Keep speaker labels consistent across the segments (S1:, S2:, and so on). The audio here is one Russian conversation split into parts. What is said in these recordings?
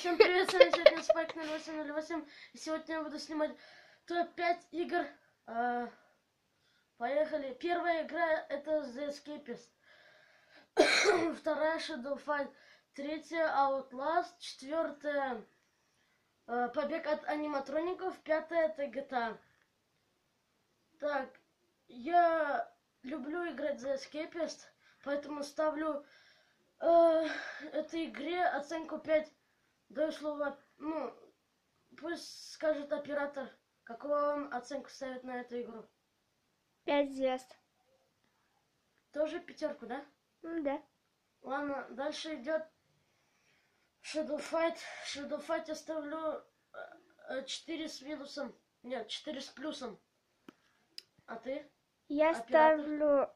S1: Всем привет, с вами сегодня Спайк 0808. И сегодня я буду снимать топ-5 игр. Поехали. Первая игра это The Escapist. Вторая Shadow Fight. Третья Outlast. Четвертая Побег от аниматроников. Пятая это GTA. Так, я люблю играть The Escapist, поэтому ставлю этой игре оценку 5. Даю слово, пусть скажет оператор, какую он оценку ставит на эту игру.
S2: 5 звезд.
S1: Тоже пятерку, да?
S2: Да.
S1: Ладно, дальше идет Shadow Fight. Shadow Fight я ставлю 4 с минусом. Нет, 4 с плюсом. А ты?
S2: Я
S1: Оператор?
S2: ставлю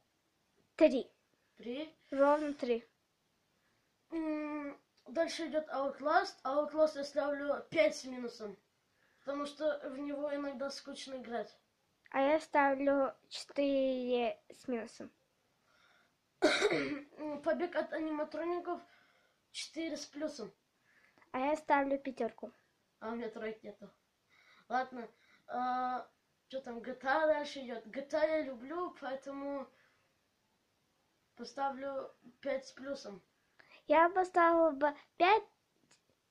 S2: 3.
S1: 3.
S2: Ровно 3.
S1: Дальше идет Outlast. Outlast я ставлю 5 с минусом. Потому что в него иногда скучно играть.
S2: А я ставлю 4 с минусом.
S1: Побег от аниматроников 4 с плюсом.
S2: А я ставлю 5.
S1: А у меня тройки нету. Ладно. Что там, GTA дальше идет. GTA я люблю, поэтому поставлю 5 с плюсом.
S2: Я поставила бы 5.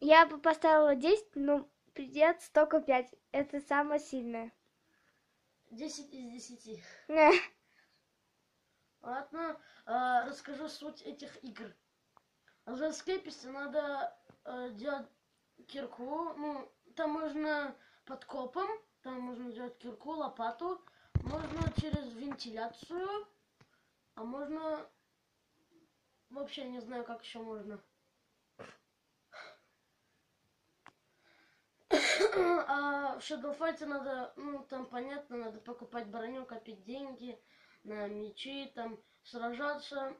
S2: Я бы поставила 10, но придется только 5. Это самое сильное.
S1: 10 из 10.
S2: Не.
S1: Ладно, расскажу суть этих игр. В Escapist надо делать кирку. Там можно под копом, там можно делать кирку, лопату. Можно через вентиляцию, а можно... Вообще не знаю, как еще можно. А в Shadow Fight надо, там понятно, надо покупать броню, копить деньги на мечи, там сражаться.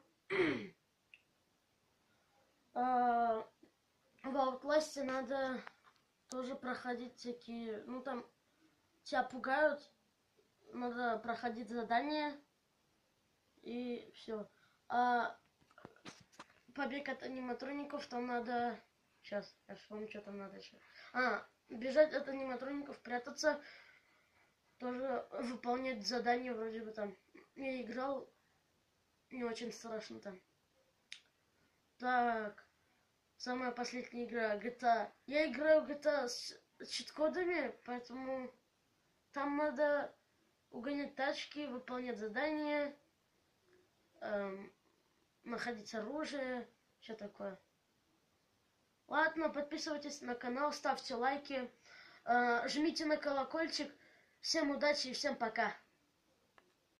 S1: В Outlast надо тоже проходить всякие, там тебя пугают, надо проходить задания и все. А побег от аниматроников там надо... Сейчас, я вспомню, что там надо еще. Бежать от аниматроников, прятаться, тоже выполнять задания вроде бы там. Я играл, не очень страшно там. Так, самая последняя игра, GTA. Я играю в GTA с чит-кодами, поэтому там надо угонять тачки, выполнять задания, находить оружие, что такое. Ладно, подписывайтесь на канал, ставьте лайки, жмите на колокольчик. Всем удачи и всем пока.